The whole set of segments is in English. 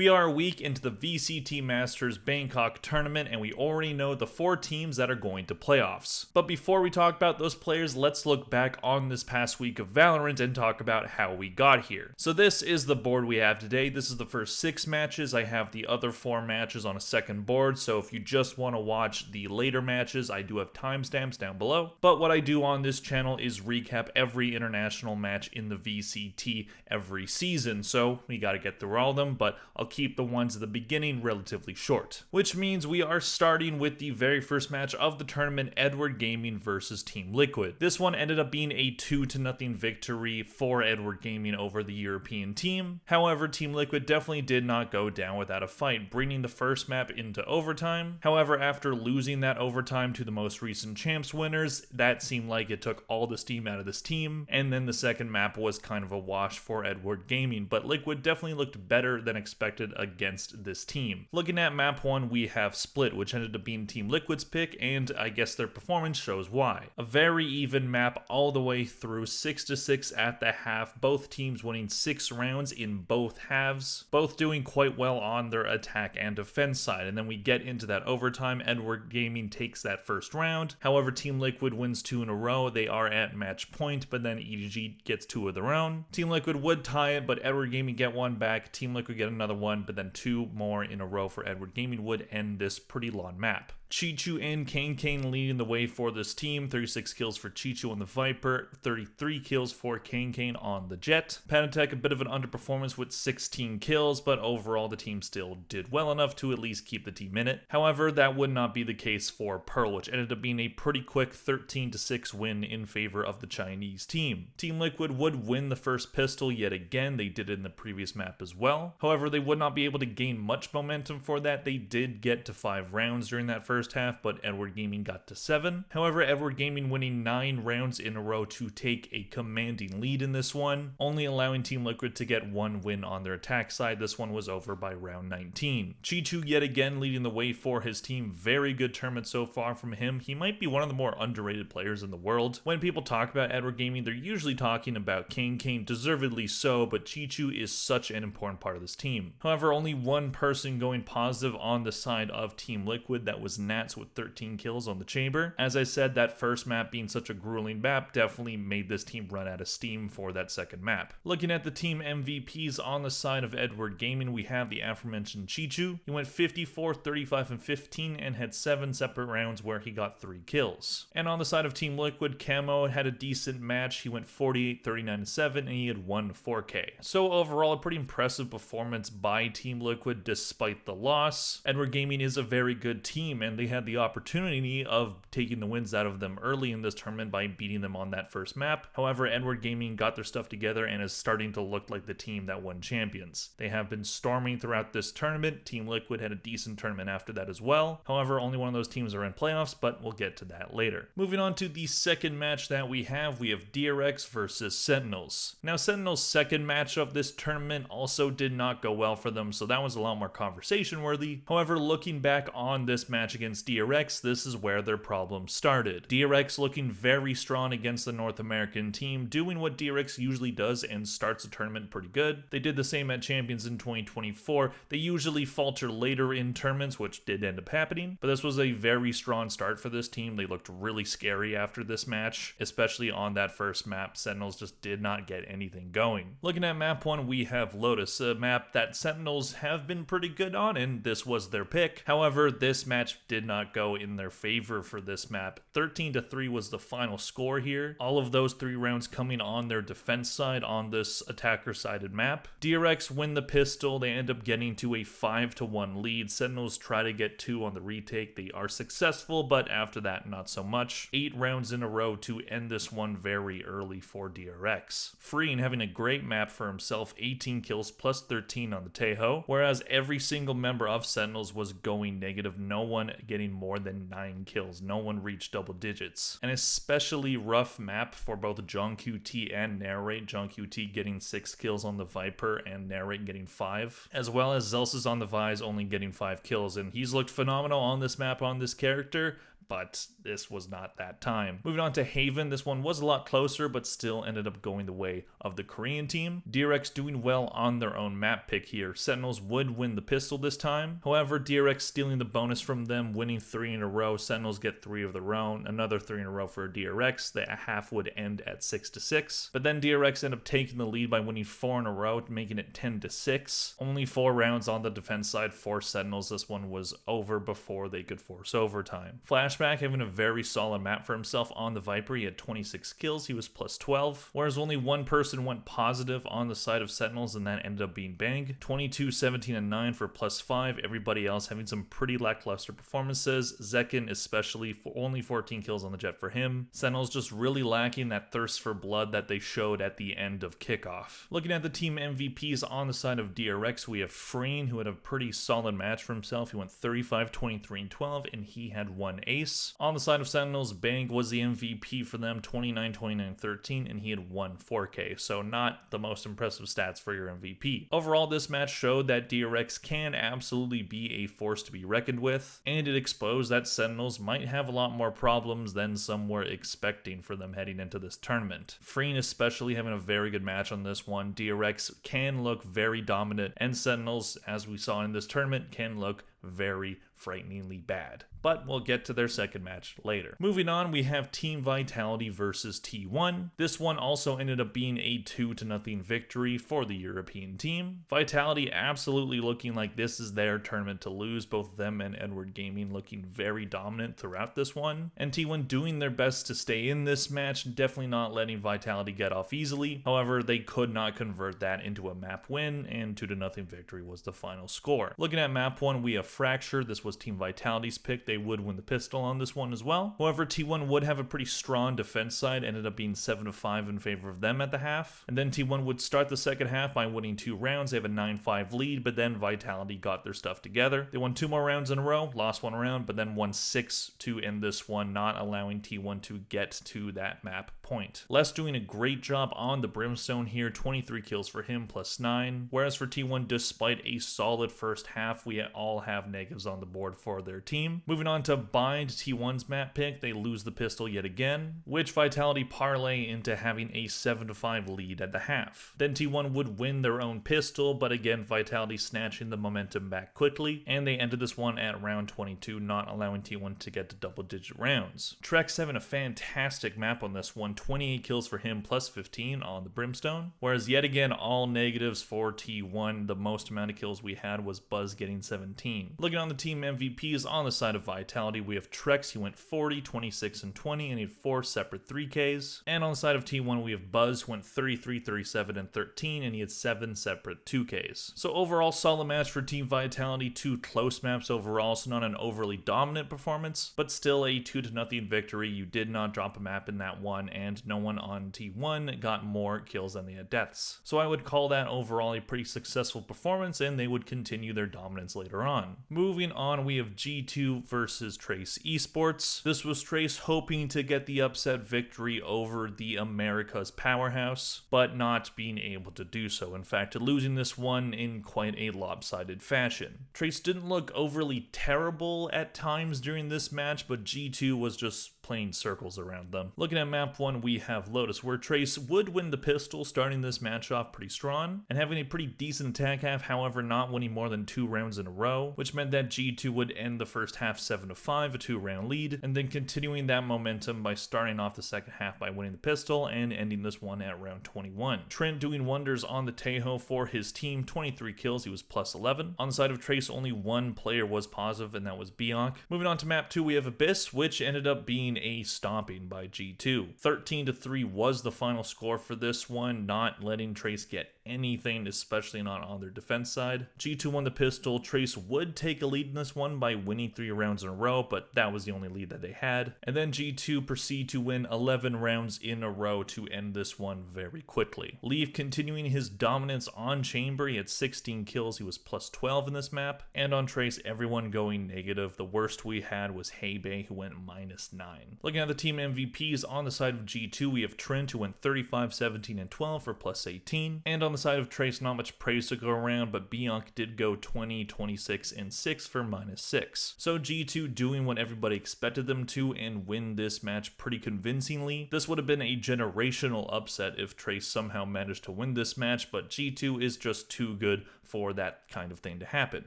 We are a week into the VCT Masters Bangkok tournament, and we already know the 4 teams that are going to playoffs. But before we talk about those players, let's look back on this past week of Valorant and talk about how we got here. So this is the board we have today. This is the first 6 matches. I have the other 4 matches on a second board, so if you just want to watch the later matches, I do have timestamps down below. But what I do on this channel is recap every international match in the VCT every season, so we got to get through all of them, but I'll keep the ones at the beginning relatively short. Which means we are starting with the very first match of the tournament, Edward Gaming versus Team Liquid. This one ended up being a 2-0 victory for Edward Gaming over the European team. However, Team Liquid definitely did not go down without a fight, bringing the first map into overtime. However, after losing that overtime to the most recent champs winners, that seemed like it took all the steam out of this team, and then the second map was kind of a wash for Edward Gaming, but Liquid definitely looked better than expected against this team. Looking at map 1, we have Split, which ended up being Team Liquid's pick, and I guess their performance shows why. A very even map all the way through, 6-6 at the half, both teams winning 6 rounds in both halves, both doing quite well on their attack and defense side, and then we get into that overtime. Edward Gaming takes that first round. However, Team Liquid wins 2 in a row. They are at match point, but then EDG gets 2 of their own. Team Liquid would tie it, but Edward Gaming get 1 back. Team Liquid get another one, but then 2 more in a row for Edward Gaming would end this pretty long map. Chichu and Kane leading the way for this team. 36 kills for Chichu on the Viper, 33 kills for Kane on the Jet. Panatech a bit of an underperformance with 16 kills, but overall the team still did well enough to at least keep the team in it. However, that would not be the case for Pearl, which ended up being a pretty quick 13-6 win in favor of the Chinese team. Team Liquid would win the first pistol yet again. They did it in the previous map as well. However, they would not be able to gain much momentum for that. They did get to 5 rounds during that first half, but Edward Gaming got to 7. However, Edward Gaming winning 9 rounds in a row to take a commanding lead in this one, only allowing Team Liquid to get 1 win on their attack side. This one was over by round 19. Chichu yet again leading the way for his team. Very good tournament so far from him. He might be one of the more underrated players in the world. When people talk about Edward Gaming, they're usually talking about Kane, deservedly so, but Chichu is such an important part of this team. However, only one person going positive on the side of Team Liquid. That was Nats with 13 kills on the chamber. As I said, that first map being such a grueling map definitely made this team run out of steam for that second map. Looking at the team MVPs on the side of Edward Gaming, we have the aforementioned Chichu. He went 54, 35, and 15 and had 7 separate rounds where he got 3 kills. And on the side of Team Liquid, Camo had a decent match. He went 48, 39, and 7, and he had 1 4K. So overall, a pretty impressive performance by Team Liquid despite the loss. Edward Gaming is a very good team, and they had the opportunity of taking the wins out of them early in this tournament by beating them on that first map. However, Edward Gaming got their stuff together and is starting to look like the team that won champions. They have been storming throughout this tournament. Team Liquid had a decent tournament after that as well. However, only one of those teams are in playoffs, but we'll get to that later. Moving on to the second match that we have DRX versus Sentinels. Now, Sentinels' second match of this tournament also did not go well for them, so that was a lot more conversation worthy. However, looking back on this match against DRX, this is where their problems started. DRX looking very strong against the North American team, doing what DRX usually does and starts a tournament pretty good. They did the same at Champions in 2024. They usually falter later in tournaments, which did end up happening, but this was a very strong start for this team. They looked really scary after this match, especially on that first map. Sentinels just did not get anything going. Looking at map 1, we have Lotus, a map that Sentinels have been pretty good on, and this was their pick. However, this match did not go in their favor for this map. 13-3 was the final score here. All of those 3 rounds coming on their defense side on this attacker-sided map. DRX win the pistol. They end up getting to a 5-1 lead. Sentinels try to get 2 on the retake. They are successful, but after that, not so much. 8 rounds in a row to end this one very early for DRX. Freeing having a great map for himself, 18 kills plus 13 on the Tejo, whereas every single member of Sentinels was going negative. No one getting more than 9 kills. No one reached double digits. An especially rough map for both John QT and Narrate. John QT getting 6 kills on the Viper and Narrate getting 5, as well as Zelsis on the Vise only getting 5 kills, and he's looked phenomenal on this map on this character. but this was not that time. Moving on to Haven, this one was a lot closer, but still ended up going the way of the Korean team. DRX doing well on their own map pick here. Sentinels would win the pistol this time. However, DRX stealing the bonus from them, winning 3 in a row. Sentinels get 3 of their own, another 3 in a row for DRX. The half would end at 6-6. But then DRX end up taking the lead by winning 4 in a row, making it 10-6. Only 4 rounds on the defense side for Sentinels. This one was over before they could force overtime. Flashback having a very solid map for himself on the Viper. He had 26 kills. He was plus 12. Whereas only one person went positive on the side of Sentinels, and that ended up being Bang. 22, 17, and 9 for plus 5. Everybody else having some pretty lackluster performances. Zekin especially, for only 14 kills on the Jet for him. Sentinels just really lacking that thirst for blood that they showed at the end of kickoff. Looking at the team MVPs on the side of DRX, we have Freen, who had a pretty solid match for himself. He went 35, 23, and 12, and he had 1 ace. On the side of Sentinels, Bang was the MVP for them, 29, 29, 13, and he had 1 4K, so not the most impressive stats for your MVP. Overall, this match showed that DRX can absolutely be a force to be reckoned with, and it exposed that Sentinels might have a lot more problems than some were expecting for them heading into this tournament. Freen especially having a very good match on this one. DRX can look very dominant, and Sentinels, as we saw in this tournament, can look very frighteningly bad. But we'll get to their second match later. Moving on, we have Team Vitality versus T1. This one also ended up being a 2-0 victory for the European team. Vitality absolutely looking like this is their tournament to lose, both them and Edward Gaming looking very dominant throughout this one. And T1 doing their best to stay in this match, definitely not letting Vitality get off easily. However, they could not convert that into a map win, and 2-0 victory was the final score. Looking at map 1, we have Fracture. This was Team Vitality's pick. They would win the pistol on this one as well. However, T1 would have a pretty strong defense side, ended up being 7-5 in favor of them at the half. And then T1 would start the second half by winning 2 rounds. They have a 9-5 lead, but then Vitality got their stuff together. They won 2 more rounds in a row, lost 1 round, but then won 6 to end this one, not allowing T1 to get to that map point. Les doing a great job on the Brimstone here, 23 kills for him, plus 9. Whereas for T1, despite a solid first half, we all have negatives on the board for their team. Moving on to Bind, T1's map pick, they lose the pistol yet again, which Vitality parlay into having a 7-5 lead at the half. Then T1 would win their own pistol, but again Vitality snatching the momentum back quickly, and they ended this one at round 22, not allowing T1 to get to double-digit rounds. Trex having a fantastic map on this one, 28 kills for him, plus 15 on the Brimstone, whereas yet again all negatives for T1. The most amount of kills we had was Buzz getting 17. Looking on the team MVPs on the side of Vitality, we have Trex. He went 40, 26, and 20, and he had 4 separate 3Ks. And on the side of T1, we have Buzz, who went 33, 37, and 13, and he had 7 separate 2Ks. So overall, solid match for Team Vitality. 2 close maps overall, so not an overly dominant performance, but still a 2-0 victory. You did not drop a map in that one, and no one on T1 got more kills than they had deaths. So I would call that overall a pretty successful performance, and they would continue their dominance later on. Moving on, we have G2 versus Trace Esports. This was Trace hoping to get the upset victory over the America's powerhouse, but not being able to do so. In fact, losing this one in quite a lopsided fashion. Trace didn't look overly terrible at times during this match, but G2 was just playing circles around them. Looking at map 1, we have Lotus, where Trace would win the pistol, starting this match off pretty strong, and having a pretty decent attack half, however not winning more than 2 rounds in a row, which meant that G2 would end the first half 7-5, a 2-round lead, and then continuing that momentum by starting off the second half by winning the pistol and ending this one at round 21. Trent doing wonders on the Tejo for his team, 23 kills, he was plus 11. On the side of Trace, only 1 player was positive, and that was Bianc. Moving on to map 2, we have Abyss, which ended up being a stomping by G2. 13-3 was the final score for this one, not letting Trace get anything, especially not on their defense side. G2 won the pistol. Trace would take a lead in this one by winning 3 rounds in a row, but that was the only lead that they had. And then G2 proceed to win 11 rounds in a row to end this one very quickly. Leaf continuing his dominance on Chamber. He had 16 kills. He was plus 12 in this map. And on Trace, everyone going negative. The worst we had was Heibei, who went minus 9. Looking at the team MVPs on the side of G2, we have Trent, who went 35, 17, and 12 for plus 18. And on the side of Trace, not much praise to go around, but Bianc did go 20, 26, and 6 for -6. So G2 doing what everybody expected them to and win this match pretty convincingly. This would have been a generational upset if Trace somehow managed to win this match, but G2 is just too good for that kind of thing to happen.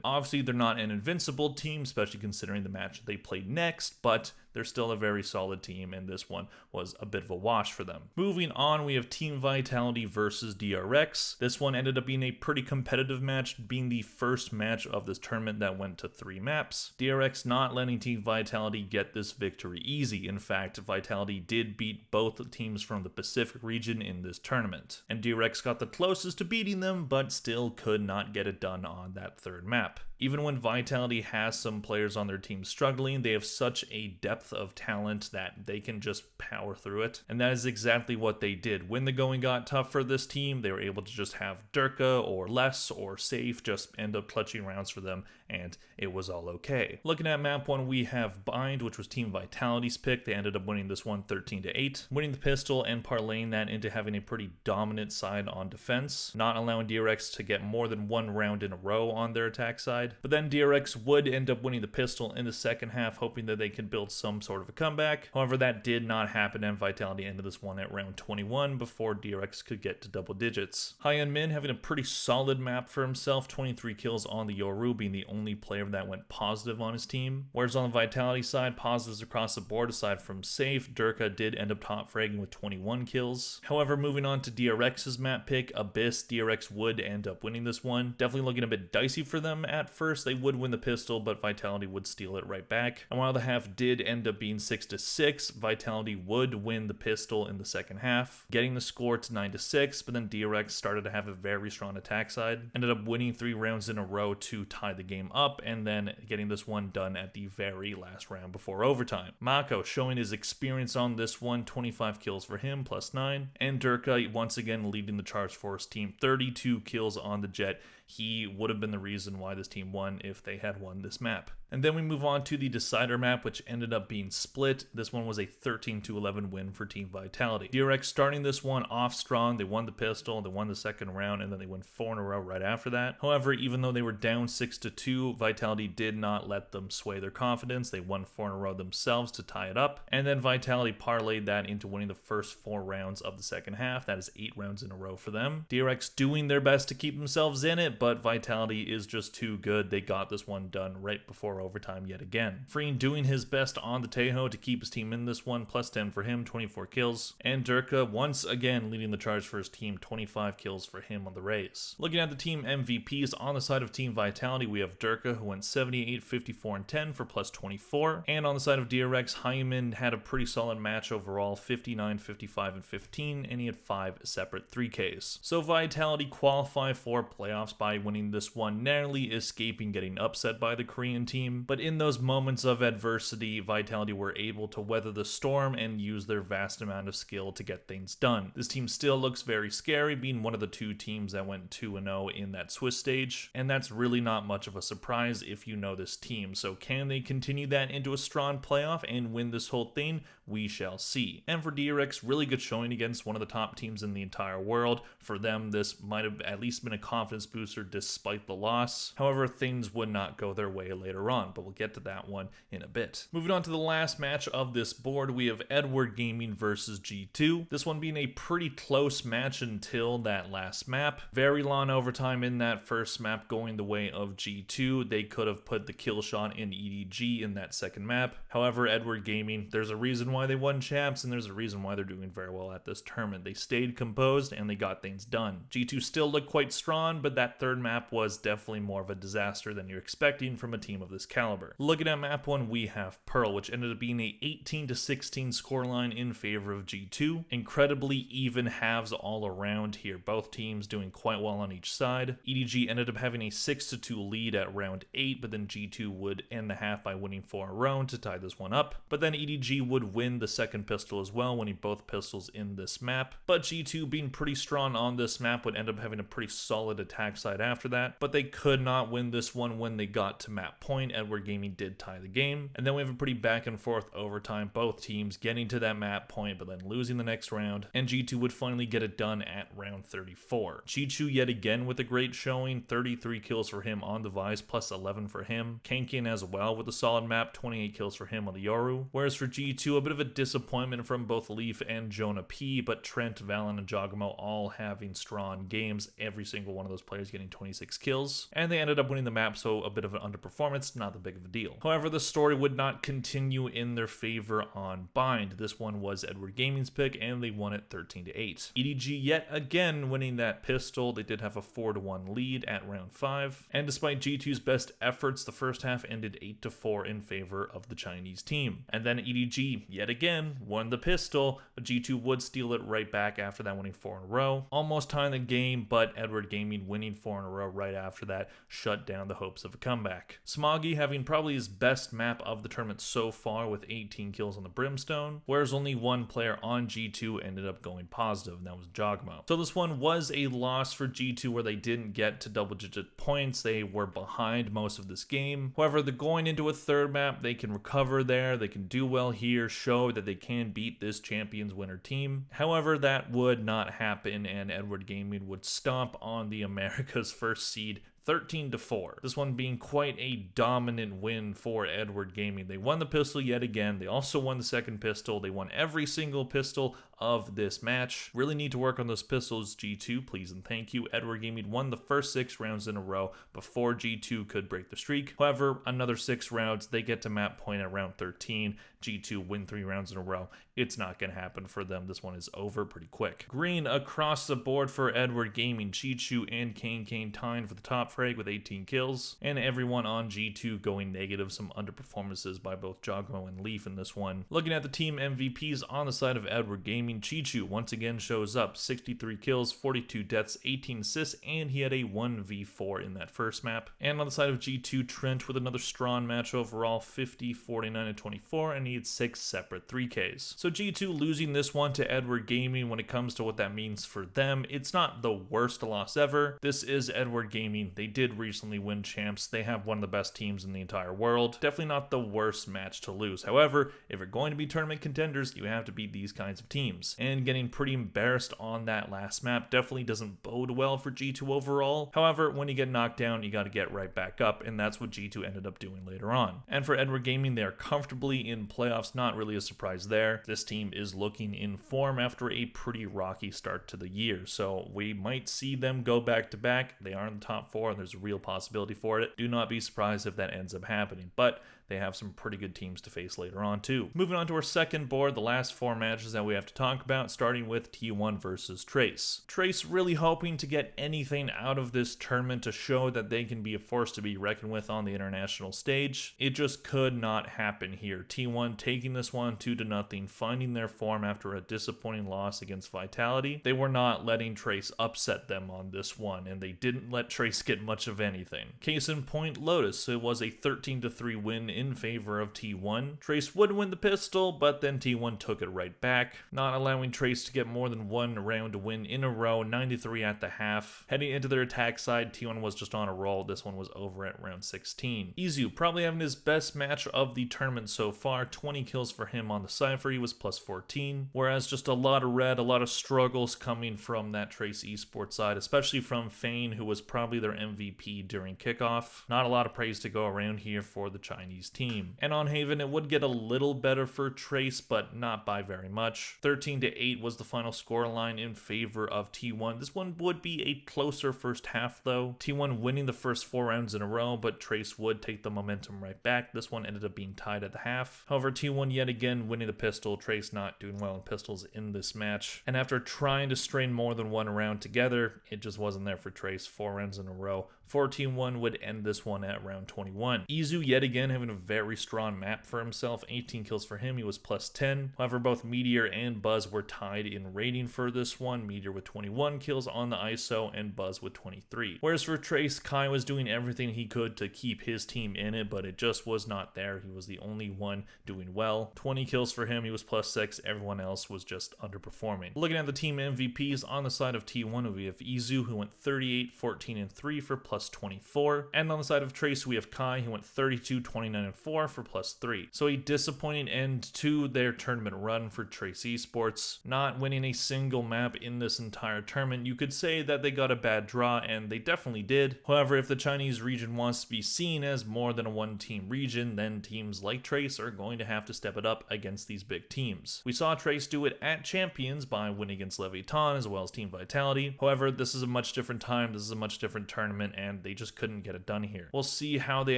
Obviously, they're not an invincible team, especially considering the match they played next, but they're still a very solid team, and this one was a bit of a wash for them. Moving on, we have Team Vitality versus DRX. This one ended up being a pretty competitive match, being the first match of this tournament that went to 3 maps. DRX not letting Team Vitality get this victory easy. In fact, Vitality did beat both teams from the Pacific region in this tournament, and DRX got the closest to beating them, but still could not get it done on that 3rd map. Even when Vitality has some players on their team struggling, they have such a depth of talent that they can just power through it. And that is exactly what they did. When the going got tough for this team, they were able to just have Durka or Less or Safe just end up clutching rounds for them, and it was all okay. Looking at map 1, we have Bind, which was Team Vitality's pick. They ended up winning this one 13-8, winning the pistol and parlaying that into having a pretty dominant side on defense, not allowing DRX to get more than 1 round in a row on their attack side. But then DRX would end up winning the pistol in the second half, hoping that they could build some sort of a comeback. However, that did not happen, and Vitality ended this one at round 21 before DRX could get to double digits. High-End Min having a pretty solid map for himself, 23 kills on the Yoru, being the only player that went positive on his team. Whereas on the Vitality side, positives across the board aside from Safe, Durka did end up top fragging with 21 kills. However, moving on to DRX's map pick, Abyss, DRX would end up winning this one. Definitely looking a bit dicey for them at first. They would win the pistol, but Vitality would steal it right back. And while the half did end up being 6-6, Vitality would win the pistol in the second half, getting the score to 9-6, but then DRX started to have a very strong attack side, ended up winning 3 rounds in a row to tie the game up, and then getting this one done at the very last round before overtime. Mako showing his experience on this one, 25 kills for him, +9, and Durka once again leading the charge for his team, 32 kills on the Jet. He would have been the reason why this team won if they had won this map. And then we move on to the Decider map, which ended up being split. This one was a 13-11 win for Team Vitality. DRX starting this one off strong. They won the pistol, they won the second round, and then they won 4 in a row right after that. However, even though they were down 6-2, Vitality did not let them sway their confidence. They won 4 in a row themselves to tie it up. And then Vitality parlayed that into winning the first 4 rounds of the second half. That is 8 rounds in a row for them. DRX doing their best to keep themselves in it, but Vitality is just too good. They got this one done right before overtime yet again. Freen doing his best on the Tejo to keep his team in this one, +10 for him, 24 kills. And Durka once again leading the charge for his team, 25 kills for him on the Rays. Looking at the team MVPs, on the side of Team Vitality, we have Durka, who went 78, 54, and 10 for +24. And on the side of DRX, Hyman had a pretty solid match overall, 59, 55, and 15, and he had 5 separate 3Ks. So Vitality qualify for playoffs by winning this one, narrowly escaping getting upset by the Korean team. But in those moments of adversity, Vitality were able to weather the storm and use their vast amount of skill to get things done. This team still looks very scary, being one of the 2 teams that went 2-0 in that Swiss stage, and that's really not much of a surprise if you know this team. So can they continue that into a strong playoff and win this whole thing? We shall see. And for DRX, really good showing against one of the top teams in the entire world. For them, this might have at least been a confidence booster despite the loss. However, things would not go their way later on, but we'll get to that one in a bit. Moving on to the last match of this board, we have Edward Gaming versus G2. This one being a pretty close match until that last map. Very long overtime in that first map going the way of G2. They could have put the kill shot in EDG in that second map. However, Edward Gaming, there's a reason why they won champs, and there's a reason why they're doing very well at this tournament. They stayed composed and they got things done. G2 still looked quite strong, but that third map was definitely more of a disaster than you're expecting from a team of this caliber. Looking at map 1, we have Pearl, which ended up being a 18-16 scoreline in favor of G2. Incredibly even halves all around here, both teams doing quite well on each side. EDG ended up having a 6-2 lead at round 8, but then G2 would end the half by winning 4 in a row to tie this one up. But then EDG would win win the second pistol as well, winning both pistols in this map. But G2 being pretty strong on this map would end up having a pretty solid attack side after that, but they could not win this one when they got to map point. Edward Gaming did tie the game, and then we have a pretty back and forth overtime, both teams getting to that map point but then losing the next round, and G2 would finally get it done at round 34. G2 yet again with a great showing, 33 kills for him on the Vice plus 11 for him. Kankian as well with a solid map, 28 kills for him on the Yoru. Whereas for G2, a bit of a disappointment from both Leaf and Jonah P, but Trent, Valen, and Jogamo all having strong games, every single one of those players getting 26 kills, and they ended up winning the map, so a bit of an underperformance, not that big of a deal. However, the story would not continue in their favor on Bind. This one was Edward Gaming's pick, and they won it 13-8. EDG yet again winning that pistol. They did have a 4-1 lead at round 5, and despite G2's best efforts, the first half ended 8-4 in favor of the Chinese team. And then EDG yet again won the pistol, but G2 would steal it right back after that, winning 4 in a row. Almost tying the game, but Edward Gaming winning 4 in a row right after that shut down the hopes of a comeback. Smoggy having probably his best map of the tournament so far with 18 kills on the Brimstone, whereas only one player on G2 ended up going positive, and that was Jogmo. So this one was a loss for G2 where they didn't get to double-digit points. They were behind most of this game. However, they're going into a third map. They can recover there. They can do well here, show that they can beat this champions winner team. However, that would not happen, and Edward Gaming would stomp on the America's first seed 13-4. This one being quite a dominant win for Edward Gaming. They won the pistol yet again. They also won the second pistol. They won every single pistol of this match. Really need to work on those pistols, G2, please and thank you. Edward Gaming won the first 6 rounds in a row before G2 could break the streak. However, another 6 rounds, they get to map point at round 13. G2 win 3 rounds in a row. It's not going to happen for them. This one is over pretty quick. Green across the board for Edward Gaming. Chi-Chu and Kane tying for the top frag with 18 kills, and everyone on G2 going negative. Some underperformances by both Jogmo and Leaf in this one. Looking at the team MVPs on the side of Edward Gaming, Chi-Chu once again shows up, 63 kills, 42 deaths, 18 assists, and he had a 1v4 in that first map. And on the side of G2, Trent with another strong match overall, 50, 49, and 24, and he had 6 separate 3Ks. So G2 losing this one to Edward Gaming, when it comes to what that means for them, it's not the worst loss ever. This is Edward Gaming. They did recently win champs. They have one of the best teams in the entire world. Definitely not the worst match to lose. However, if you're going to be tournament contenders, you have to beat these kinds of teams. And getting pretty embarrassed on that last map definitely doesn't bode well for G2 overall. However, when you get knocked down, you got to get right back up, and that's what G2 ended up doing later on. And for Edward Gaming, they are comfortably in playoffs. Not really a surprise there. This team is looking in form after a pretty rocky start to the year, so we might see them go back to back. They are in the top 4, and there's a real possibility for it. Do not be surprised if that ends up happening, but they have some pretty good teams to face later on too. Moving on to our second board, the last 4 matches that we have to talk about, starting with T1 versus Trace. Trace really hoping to get anything out of this tournament to show that they can be a force to be reckoned with on the international stage. It just could not happen here. T1 taking this one 2-0, finding their form after a disappointing loss against Vitality. They were not letting Trace upset them on this one, and they didn't let Trace get much of anything. Case in point, Lotus. It was a 13-3 win in favor of T1. Trace would win the pistol, but then T1 took it right back, not allowing Trace to get more than 1 round win in a row, 93 at the half. Heading into their attack side, T1 was just on a roll. This one was over at round 16. Izu probably having his best match of the tournament so far, 20 kills for him on the Cypher. He was plus 14, whereas just a lot of red, a lot of struggles coming from that Trace Esports side, especially from Fane, who was probably their MVP during kickoff. Not a lot of praise to go around here for the Chinese team. And on Haven, it would get a little better for Trace, but not by very much. 13-8 was the final scoreline in favor of T1. This one would be a closer first half though. T1 winning the first 4 rounds in a row, but Trace would take the momentum right back. This one ended up being tied at the half. However, T1 yet again winning the pistol. Trace not doing well in pistols in this match. And after trying to strain more than 1 round together, it just wasn't there for Trace. 4 rounds in a row, 14-1 would end this one at round 21. Izu yet again having a very strong map for himself, 18 kills for him, he was plus 10. However, both Meteor and Buzz were tied in rating for this one, Meteor with 21 kills on the ISO and Buzz with 23. Whereas for Trace, Kai was doing everything he could to keep his team in it, but it just was not there. He was the only one doing well. 20 kills for him, he was plus 6, everyone else was just underperforming. Looking at the team MVPs, on the side of T1 we have Izu who went 38, 14 and 3 for plus 24, and on the side of Trace we have Kai who went 32, 29 and 4 for plus 3. So a disappointing end to their tournament run for Trace Esports, not winning a single map in this entire tournament. You could say that they got a bad draw, and they definitely did. However, if the Chinese region wants to be seen as more than a one-team region, then teams like Trace are going to have to step it up against these big teams. We saw Trace do it at Champions by winning against Leviathan as well as Team Vitality. However, this is a much different time, this is a much different tournament, and they just couldn't get it done here. We'll see how they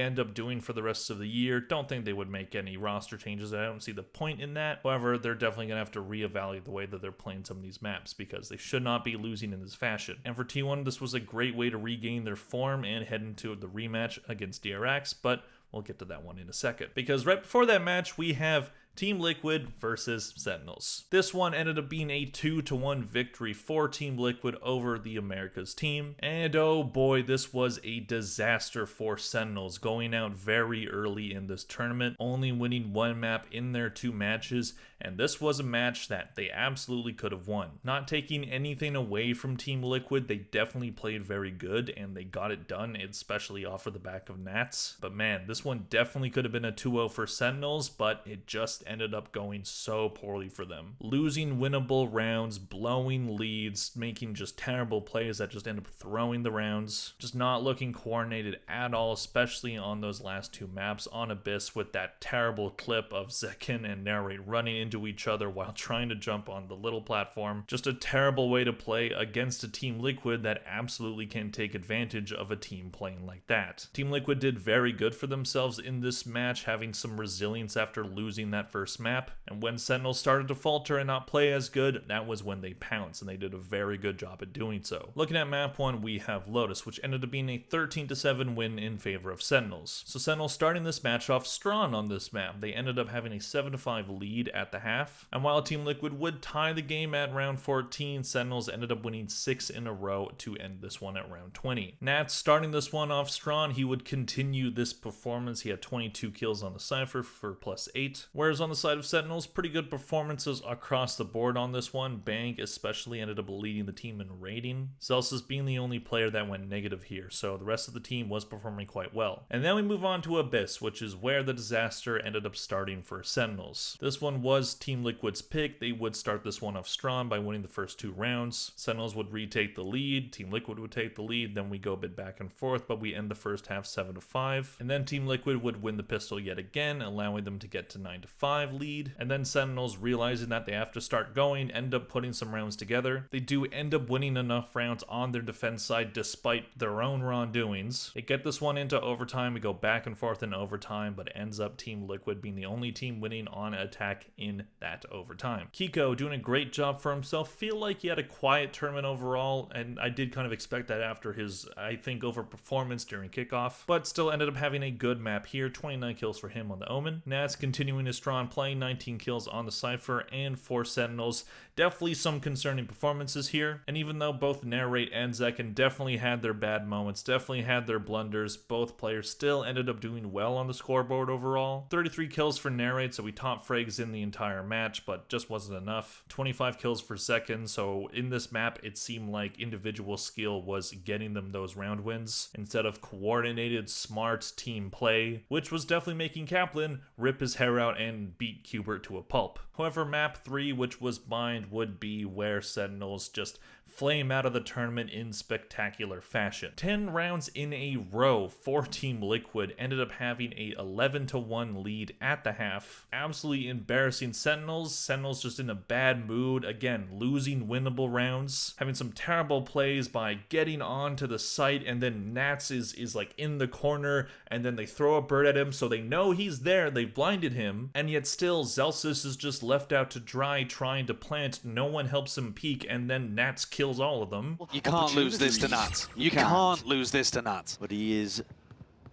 end up doing for the rest of the year. Don't think they would make any roster changes. I don't see the point in that. However, they're definitely going to have to reevaluate the way that they're playing some of these maps, because they should not be losing in this fashion. And for T1, this was a great way to regain their form and head into the rematch against DRX, but we'll get to that one in a second. Because right before that match, we have Team Liquid versus Sentinels. This one ended up being a 2-1 victory for Team Liquid over the Americas team. And oh boy, this was a disaster for Sentinels, going out very early in this tournament, only winning one map in their 2 matches. And this was a match that they absolutely could have won. Not taking anything away from Team Liquid, they definitely played very good and they got it done, especially off of the back of Nats. But man, this one definitely could have been a 2-0 for Sentinels, but it just ended up going so poorly for them. Losing winnable rounds, blowing leads, making just terrible plays that just end up throwing the rounds, just not looking coordinated at all, especially on those last 2 maps on Abyss with that terrible clip of Zekin and Narrate running into each other while trying to jump on the little platform. Just a terrible way to play against a Team Liquid that absolutely can take advantage of a team playing like that. Team Liquid did very good for themselves in this match, having some resilience after losing that first map, and when Sentinels started to falter and not play as good, that was when they pounced, and they did a very good job at doing so. Looking at map 1, we have Lotus, which ended up being a 13-7 win in favor of Sentinels. So Sentinels starting this match off strong on this map. They ended up having a 7-5 lead at the half, and while Team Liquid would tie the game at round 14, Sentinels ended up winning 6 in a row to end this one at round 20. Nats starting this one off strong, he would continue this performance. He had 22 kills on the Cypher for plus 8, whereas on the side of Sentinels, pretty good performances across the board on this one. Bank especially ended up leading the team in rating, Celsius being the only player that went negative here, so the rest of the team was performing quite well. And then we move on to Abyss, which is where the disaster ended up starting for Sentinels. This one was Team Liquid's pick. They would start this one off strong by winning the first 2 rounds. Sentinels would retake the lead, Team Liquid would take the lead, then we go a bit back and forth, but we end the first half 7-5, and then Team Liquid would win the pistol yet again, allowing them to get to 9-5 lead, and then Sentinels, realizing that they have to start going, end up putting some rounds together. They do end up winning enough rounds on their defense side despite their own wrongdoings. They get this one into overtime, we go back and forth in overtime, but it ends up Team Liquid being the only team winning on attack in that overtime. Kiko doing a great job for himself. Feel like he had a quiet tournament overall, and I did kind of expect that after his, I think, overperformance during kickoff, but still ended up having a good map here. 29 kills for him on the Omen. Nats continuing his strong play, 19 kills on the Cypher, and 4 Sentinels. Definitely some concerning performances here, and even though both Narrate and Zekin definitely had their bad moments, definitely had their blunders, both players still ended up doing well on the scoreboard overall. 33 kills for Narrate, so we top frags in the entire match, but just wasn't enough. 25 kills for Zekin, so in this map it seemed like individual skill was getting them those round wins instead of coordinated, smart team play, which was definitely making Kaplan rip his hair out and beat Qbert to a pulp. However, map 3, which was Bind, would be where Sentinels just flame out of the tournament in spectacular fashion. 10 rounds in a row for Team Liquid, ended up having a 11-1 lead at the half. Absolutely embarrassing Sentinels. Sentinels just in a bad mood, again losing winnable rounds, having some terrible plays by getting onto the site, and then Nats is like in the corner, and then they throw a bird at him so they know he's there, they've blinded him, and yet still Celsius is just left out to dry trying to plant. No one helps him peek, and then Nats kills all of them. You can't lose this to Nat. You can't lose this to Nat. But he is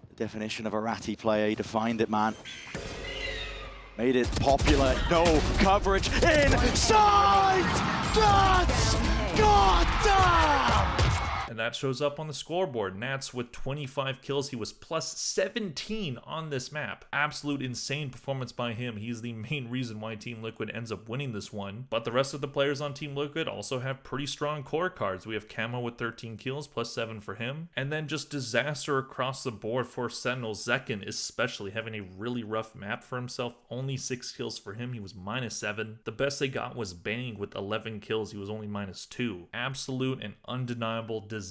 the definition of a ratty player. He defined it, man. Made it popular. No coverage inside. Nats! God damn! And that shows up on the scoreboard. Nats with 25 kills. He was plus 17 on this map. Absolute insane performance by him. He's the main reason why Team Liquid ends up winning this one. But the rest of the players on Team Liquid also have pretty strong core cards. We have Camo with 13 kills, plus 7 for him. And then just disaster across the board for Sentinels. Zekin especially having a really rough map for himself. Only 6 kills for him. He was minus 7. The best they got was Bang with 11 kills. He was only minus 2. Absolute and undeniable disaster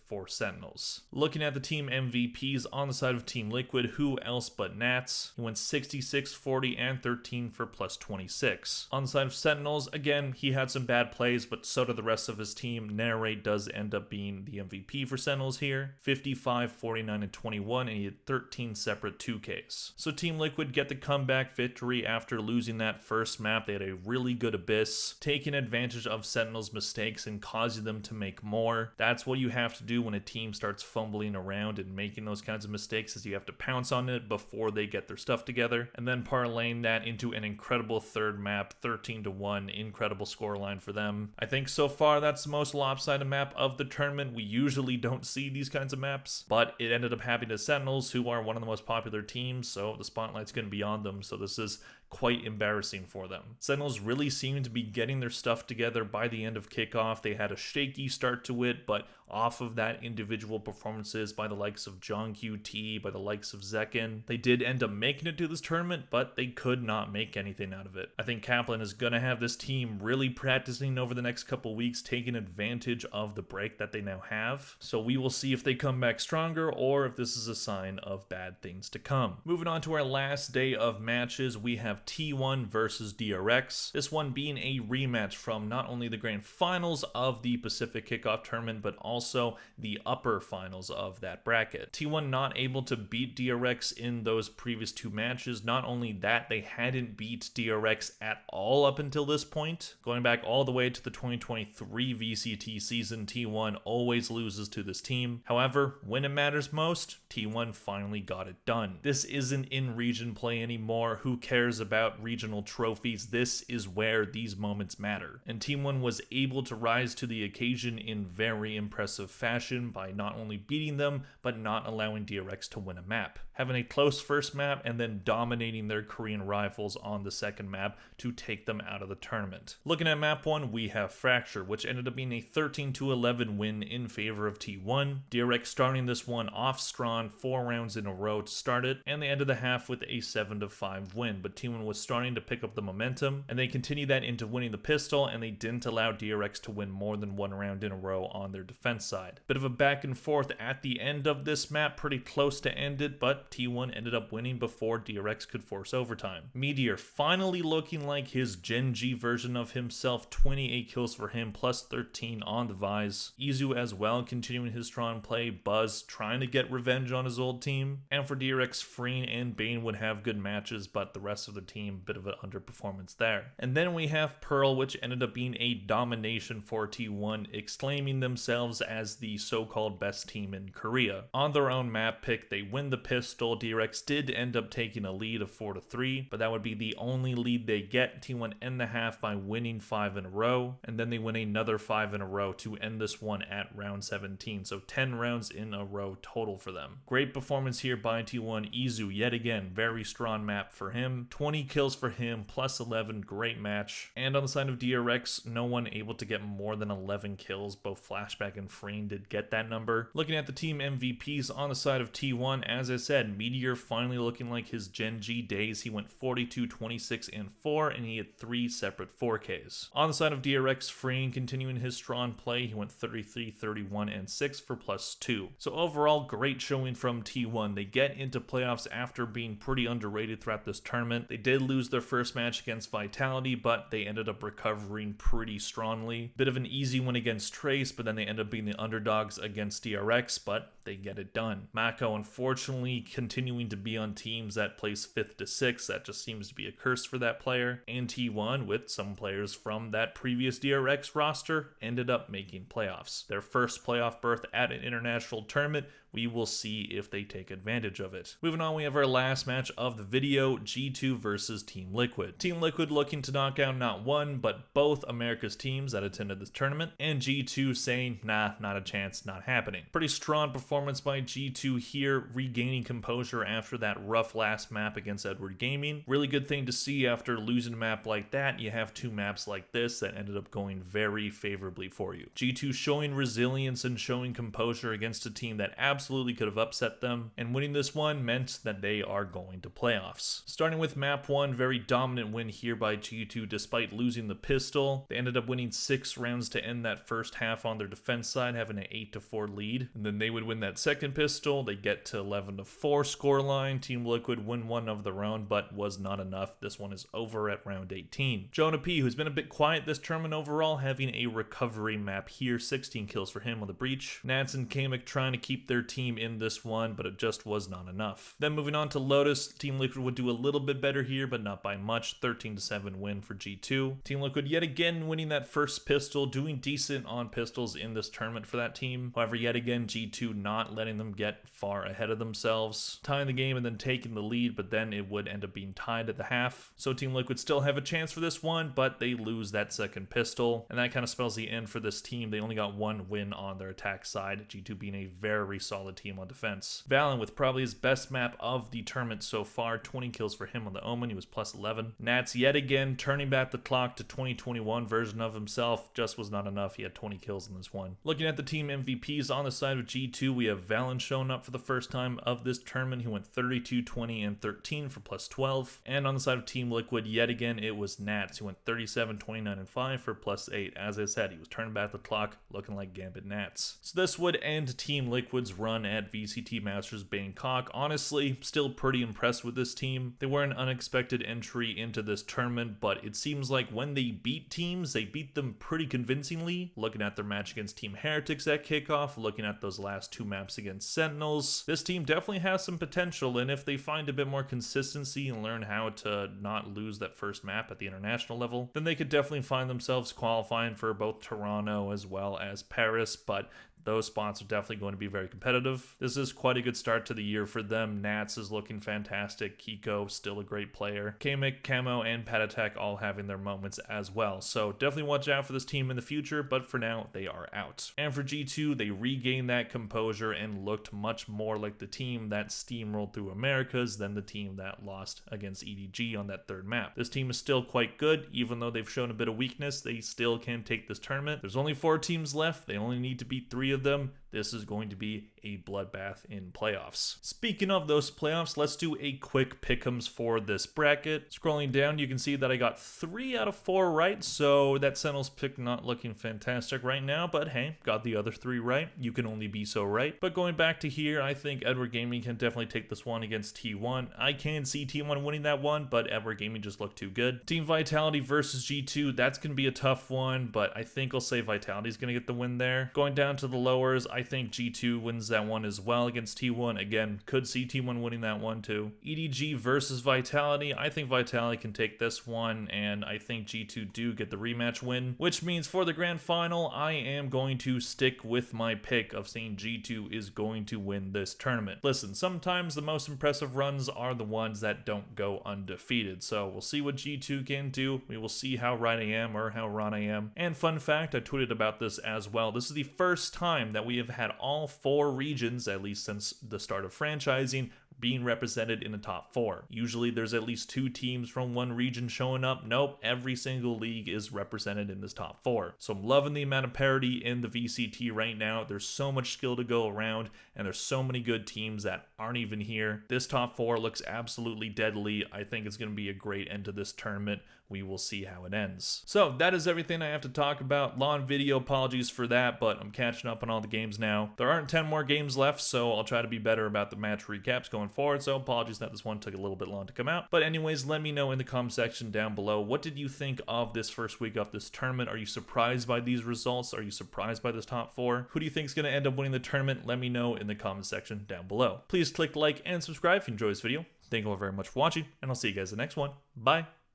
for Sentinels. Looking at the team MVPs on the side of Team Liquid, who else but Nats? He went 66, 40, and 13 for plus 26. On the side of Sentinels, again, he had some bad plays, but so did the rest of his team. Narrate does end up being the MVP for Sentinels here. 55, 49, and 21, and he had 13 separate 2Ks. So Team Liquid get the comeback victory after losing that first map. They had a really good Abyss, taking advantage of Sentinels' mistakes and causing them to make more. That's what you have to do when a team starts fumbling around and making those kinds of mistakes, is you have to pounce on it before they get their stuff together, and then parlaying that into an incredible third map, 13-1, incredible scoreline for them. I think so far that's the most lopsided map of the tournament. We usually don't see these kinds of maps, but it ended up happening to Sentinels, who are one of the most popular teams, so the spotlight's going to be on them, so this is quite embarrassing for them. Sentinels really seemed to be getting their stuff together by the end of kickoff. They had a shaky start to it, but off of that individual performances by the likes of John QT, by the likes of Zekin, they did end up making it to this tournament, but they could not make anything out of it. I think Kaplan is going to have this team really practicing over the next couple weeks, taking advantage of the break that they now have. So we will see if they come back stronger or if this is a sign of bad things to come. Moving on to our last day of matches, we have T1 versus DRX. This one being a rematch from not only the grand finals of the Pacific Kickoff Tournament, but also the upper finals of that bracket. T1 not able to beat DRX in those previous 2 matches. Not only that, they hadn't beat DRX at all up until this point. Going back all the way to the 2023 VCT season, T1 always loses to this team. However, when it matters most, T1 finally got it done. This isn't in-region play anymore. Who cares about regional trophies? This is where these moments matter. And Team 1 was able to rise to the occasion in very impressive fashion by not only beating them, but not allowing DRX to win a map. Having a close first map and then dominating their Korean rivals on the second map to take them out of the tournament. Looking at map 1, we have Fracture, which ended up being a 13-11 win in favor of T1. DRX starting this one off strong, 4 rounds in a row to start it, and they ended the half with a 7-5 win, but T1 was starting to pick up the momentum, and they continued that into winning the pistol, and they didn't allow DRX to win more than 1 round in a row on their defense side. Bit of a back and forth at the end of this map, pretty close to end it, but T1 ended up winning before DRX could force overtime. Meteor finally looking like his Gen G version of himself, 28 kills for him, plus 13 on the Vise. Izu as well, continuing his strong play. Buzz trying to get revenge on his old team. And for DRX, Freen and Bane would have good matches, but the rest of the team, bit of an underperformance there. And then we have Pearl, which ended up being a domination for T1, exclaiming themselves as the so-called best team in Korea. On their own map pick, they win the pistol. DRX did end up taking a lead of 4-3, but that would be the only lead they get. T1 end the half by winning 5 in a row, and then they win another 5 in a row to end this one at round 17. So 10 rounds in a row total for them. Great performance here by T1. Izu, yet again, very strong map for him. 20 kills for him, plus 11, great match. And on the side of DRX, no one able to get more than 11 kills. Both Flashback and Freen did get that number. Looking at the team MVPs on the side of T1, as I said, Meteor finally looking like his Gen G days. He went 42, 26, and 4, and he had 3 separate 4Ks. On the side of DRX, Freen continuing his strong play. He went 33, 31, and 6 for plus 2. So overall, great showing from T1. They get into playoffs after being pretty underrated throughout this tournament. They did lose their first match against Vitality, but they ended up recovering pretty strongly. Bit of an easy one against Trace, but then they ended up being the underdogs against DRX, but they get it done. Mako unfortunately continuing to be on teams that place 5th to 6th. That just seems to be a curse for that player. And T1, with some players from that previous DRX roster, ended up making playoffs. Their first playoff berth at an international tournament. We will see if they take advantage of it. Moving on, we have our last match of the video, G2 versus Team Liquid. Team Liquid looking to knock out not one, but both America's teams that attended this tournament, and G2 saying, nah, not a chance, not happening. Pretty strong performance by G2 here, regaining composure after that rough last map against Edward Gaming. Really good thing to see after losing a map like that. You have 2 maps like this that ended up going very favorably for you. G2 showing resilience and showing composure against a team that absolutely could have upset them, and winning this one meant that they are going to playoffs. Starting with map 1, very dominant win here by G2 despite losing the pistol. They ended up winning 6 rounds to end that first half on their defense side, having an 8-4 lead, and then they would win that second pistol. They get to 11-4 scoreline. Team Liquid win one of their own, but was not enough. This one is over at round 18. Jonah P, who's been a bit quiet this tournament overall, having a recovery map here, 16 kills for him on the breach. Nats and Kamek trying to keep their team in this one, but it just was not enough. Then moving on to Lotus, Team Liquid would do a little bit better here, but not by much. 13-7 win for G2. Team Liquid yet again winning that first pistol, doing decent on pistols in this tournament for that team. However, yet again, G2 not letting them get far ahead of themselves, tying the game and then taking the lead, but then it would end up being tied at the half. So Team Liquid still have a chance for this one, but they lose that second pistol, and that kind of spells the end for this team. They only got 1 win on their attack side, G2 being a very solid team on defense. Valen with probably his best map of the tournament so far, 20 kills for him on the Omen, he was plus 11. Nats yet again turning back the clock to 2021 version of himself, just was not enough. He had 20 kills in this one. Looking at the team MVPs on the side of G2, we have Valen showing up for the first time of this tournament. He went 32, 20, and 13 for plus 12. And on the side of Team Liquid, yet again, it was Nats who went 37, 29, and 5 for plus 8. As I said, he was turning back the clock, looking like Gambit Nats. So this would end Team Liquid's run at VCT Masters Bangkok. Honestly, still pretty impressed with this team. They were an unexpected entry into this tournament, but it seems like when they beat teams, they beat them pretty convincingly. Looking at their match against Team Heretics at kickoff, looking at those last 2 maps against Sentinels, this team definitely has some potential, and if they find a bit more consistency and learn how to not lose that first map at the international level, then they could definitely find themselves qualifying for both Toronto as well as Paris, but those spots are definitely going to be very competitive. This is quite a good start to the year for them. Nats is looking fantastic. Kiko, still a great player. Kamek, Camo, and Patatek all having their moments as well. So definitely watch out for this team in the future, but for now, they are out. And for G2, they regained that composure and looked much more like the team that steamrolled through Americas than the team that lost against EDG on that 3rd map. This team is still quite good. Even though they've shown a bit of weakness, they still can take this tournament. There's only 4 teams left. They only need to beat 3 of them. This is going to be a bloodbath in playoffs. Speaking of those playoffs, let's do a quick pick'ems for this bracket. Scrolling down, you can see that I got 3 out of 4 right, so that Sentinels pick not looking fantastic right now, but hey, got the other 3 right. You can only be so right. But going back to here, I think Edward Gaming can definitely take this one against T1. I can see T1 winning that one, but Edward Gaming just looked too good. Team Vitality versus G2, that's going to be a tough one, but I think I'll say Vitality's going to get the win there. Going down to the lowers, I think G2 wins that one as well against T1. Again, could see T1 winning that one too. EDG versus Vitality. I think Vitality can take this one, and I think G2 do get the rematch win, which means for the grand final, I am going to stick with my pick of saying G2 is going to win this tournament. Listen, sometimes the most impressive runs are the ones that don't go undefeated, so we'll see what G2 can do. We will see how right I am or how wrong I am. And fun fact, I tweeted about this as well. This is the first time that we have had all 4 regions, at least since the start of franchising, being represented in the top 4. Usually there's at least 2 teams from one region showing up. Nope, every single league is represented in this top 4. So I'm loving the amount of parity in the VCT right now. There's so much skill to go around, and there's so many good teams that aren't even here. This top 4 looks absolutely deadly. I think it's going to be a great end to this tournament. we will see how it ends. So that is everything I have to talk about. Long video, apologies for that, but I'm catching up on all the games now. There aren't 10 more games left, so I'll try to be better about the match recaps going forward, so apologies that this one took a little bit long to come out. But anyways, let me know in the comment section down below, what did you think of this first week of this tournament? Are you surprised by these results? Are you surprised by this top 4? Who do you think is going to end up winning the tournament? Let me know in the comment section down below. Please click like and subscribe if you enjoyed this video. Thank you all very much for watching, and I'll see you guys in the next one. Bye!